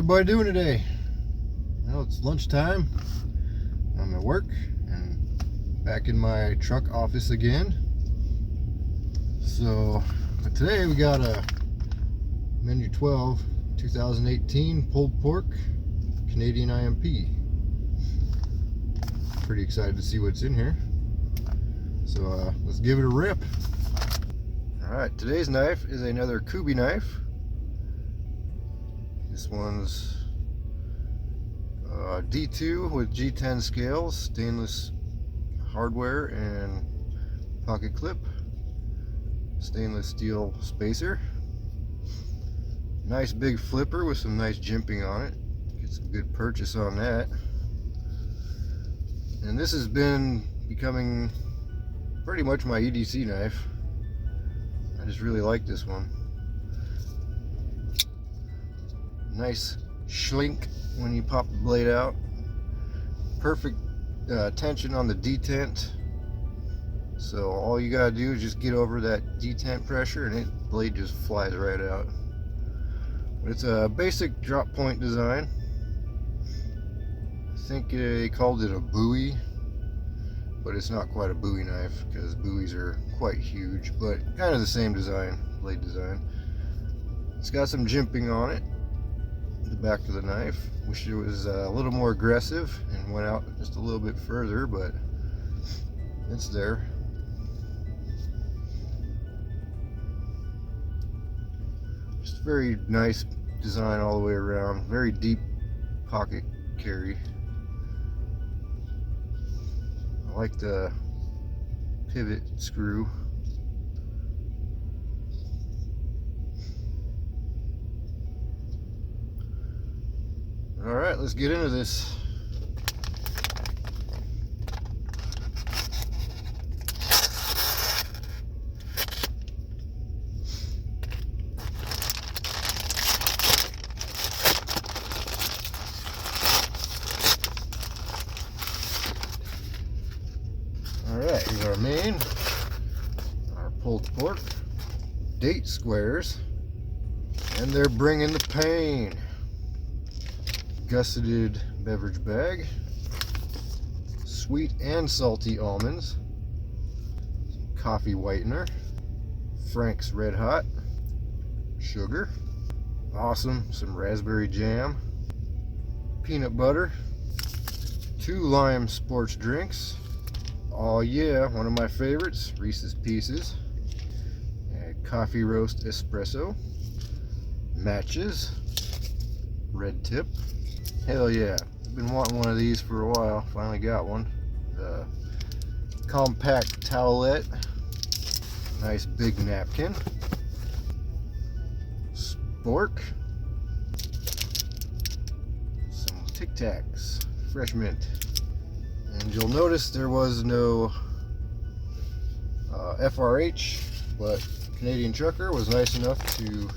everybody doing today? Well, it's lunchtime. I'm at work and back in my truck office again. So today we got a menu 12 2018 pulled pork Canadian IMP. Pretty excited to see what's in here. So let's give it a rip. Alright, today's knife is another Kubi knife. This one's D2 with G10 scales, stainless hardware and pocket clip, stainless steel spacer. Nice big flipper with some nice jimping on it. Get some good purchase on that. And this has been becoming pretty much my EDC knife. I just really like this one. Nice schlink when you pop the blade out. Perfect tension on the detent. So all you gotta do is just get over that detent pressure and the blade just flies right out. But it's a basic drop point design. I think they called it a bowie, but it's not quite a bowie knife because buoys are quite huge, but kind of the same design, blade design. It's got some jimping on it. The back of the knife. Wish it was a little more aggressive and went out just a little bit further, but it's there. Just very nice design all the way around. Very deep pocket carry. I like the pivot screw. Alright, let's get into this. Alright, here's our main, our pulled pork, date squares, and they're bringing the pain. Gusseted beverage bag, sweet and salty almonds, some coffee whitener, Frank's Red Hot, sugar, awesome, some raspberry jam, peanut butter, 2 lime sports drinks, oh yeah, one of my favorites, Reese's Pieces, and coffee roast espresso, matches, red tip. Hell yeah, I've been wanting one of these for a while, finally got one. The compact towelette, nice big napkin, spork, some Tic Tacs, fresh mint. And you'll notice there was no FRH, but Canadian Trucker was nice enough to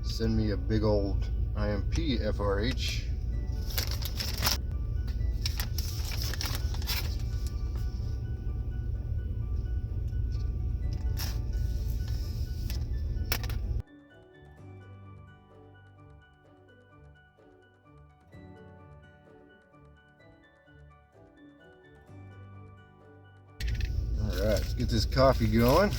send me a big old IMP FRH. Alright, let's get this coffee going.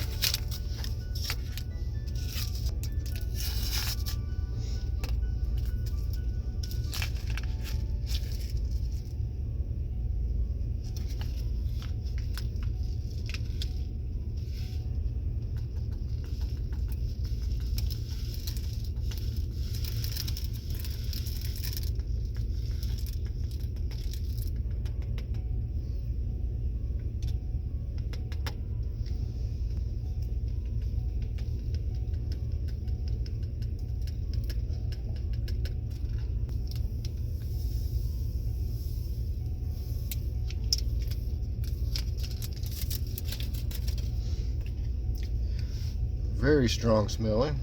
Very strong smelling.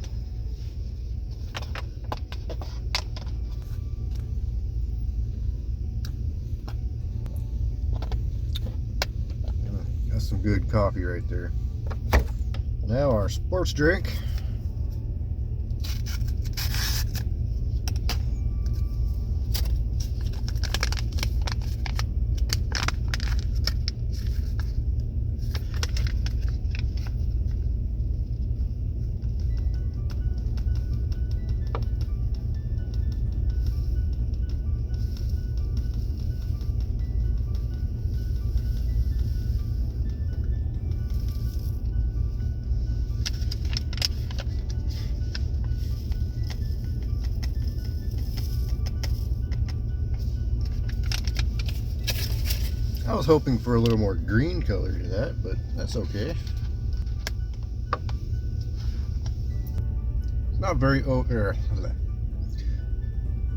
That's some good coffee right there. Now our sports drink. was hoping for a little more green color to that, but that's okay. It's not very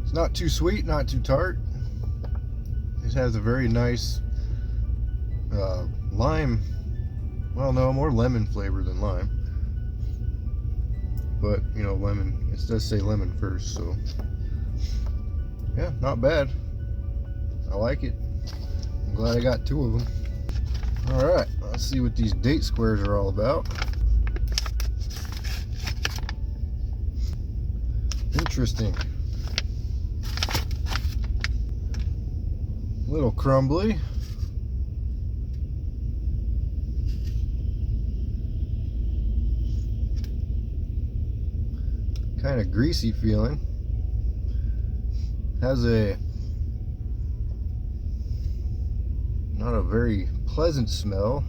it's not too sweet, not too tart. It has a very nice lime, well, no, more lemon flavor than lime, but you know, lemon, it does say lemon first, so yeah, not bad. I like it. I'm glad I got 2 of them. All right, let's see what these date squares are all about. Interesting. A little crumbly. Kind of greasy feeling. Has not a very pleasant smell.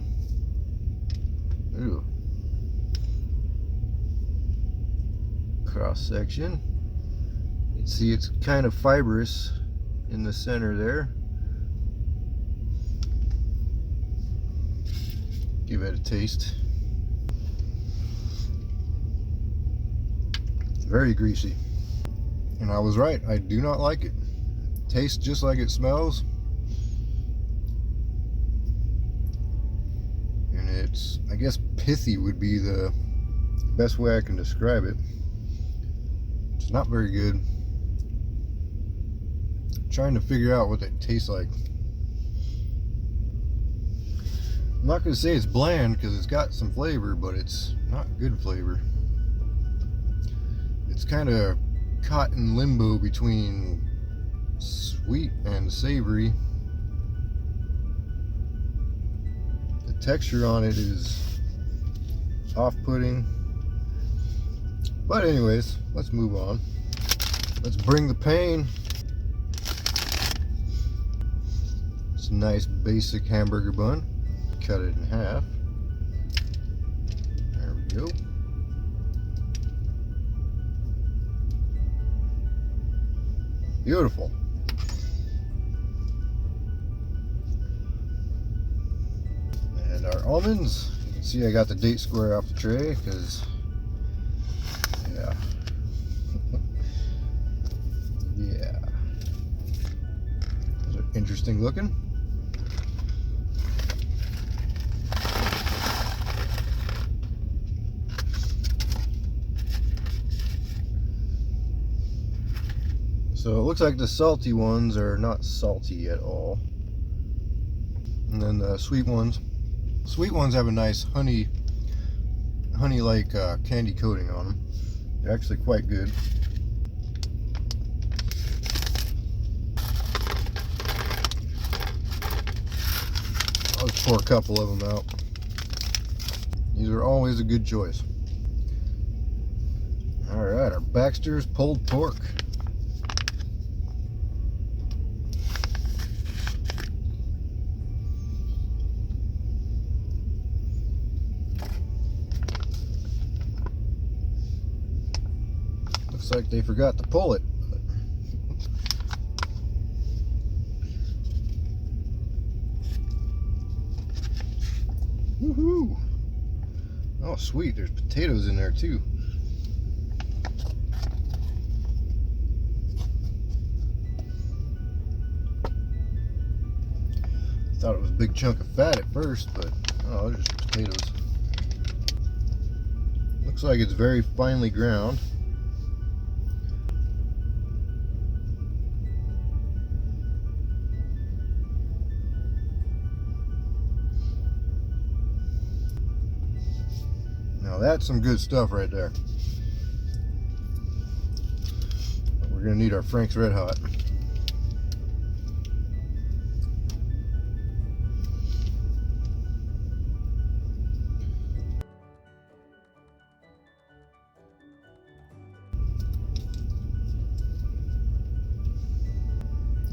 Ooh. Cross section. You can see it's kind of fibrous in the center there. Give it a taste. Very greasy. And I was right, I do not like it. Tastes just like it smells. And it's, I guess pithy would be the best way I can describe it. It's not very good. I'm trying to figure out what it tastes like. I'm not going to say it's bland because it's got some flavor, but it's not good flavor. It's kind of caught in limbo between sweet and savory. The texture on it is off-putting. But anyways, let's move on. Let's bring the pain. It's a nice basic hamburger bun. Cut it in half. There we go. Beautiful. And our almonds, you can see I got the date square off the tray because, yeah. Yeah. Those are interesting looking. So it looks like the salty ones are not salty at all. And then the sweet ones have a nice honey-like candy coating on them. They're actually quite good. I'll just pour a couple of them out. These are always a good choice. All right, our Baxter's pulled pork. Looks like they forgot to pull it. Woohoo! Oh, sweet. There's potatoes in there too. Thought it was a big chunk of fat at first, but oh, they're just potatoes. Looks like it's very finely ground. Now that's some good stuff right there. We're gonna need our Frank's Red Hot.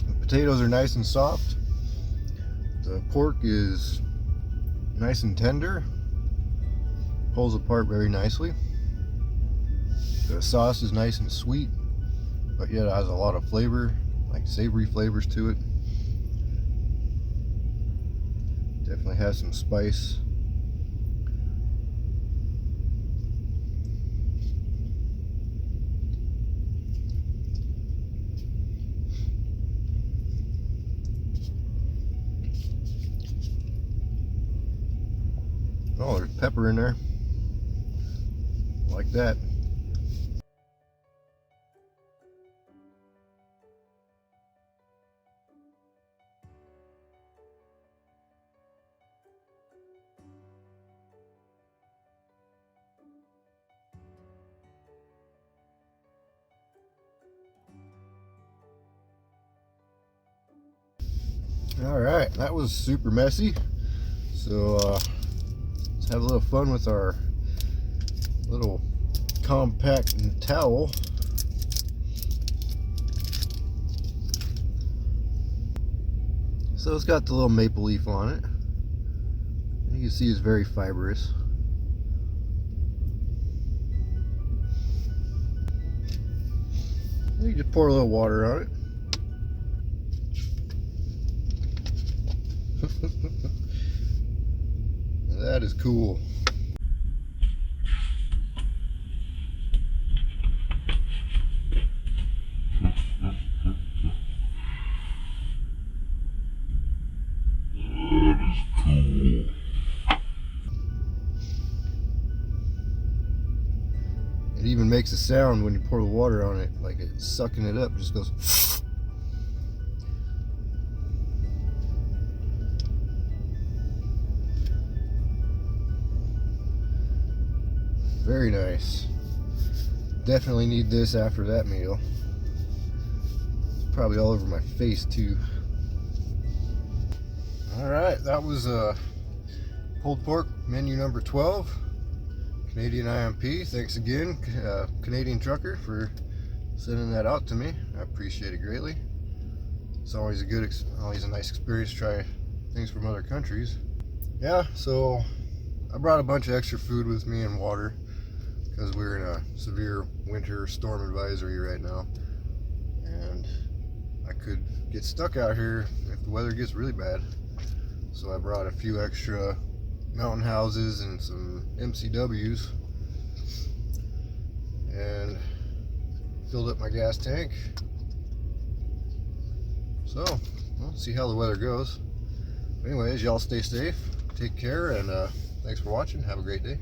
The potatoes are nice and soft. The pork is nice and tender. Pulls apart very nicely. The sauce is nice and sweet, but yet it has a lot of flavor, like savory flavors to it. Definitely has some spice. Oh, there's pepper in there. Like that. Alright, that was super messy. So let's have a little fun with our little compact towel. So it's got the little maple leaf on it. You can see it's very fibrous. You just pour a little water on it. That is cool. It even makes a sound when you pour the water on it, like it's sucking it up. It just goes. Very nice. Definitely need this after that meal. It's probably all over my face too. Alright, that was pulled pork menu number 12. Canadian IMP. Thanks again, Canadian trucker, for sending that out to me. I appreciate it greatly. It's always always a nice experience to try things from other countries. Yeah, so I brought a bunch of extra food with me and water, because we're in a severe winter storm advisory right now, and I could get stuck out here if the weather gets really bad. So I brought a few extra mountain houses and some MCWs, and filled up my gas tank. So we'll see how the weather goes. Anyways, y'all stay safe, take care, and thanks for watching. Have a great day.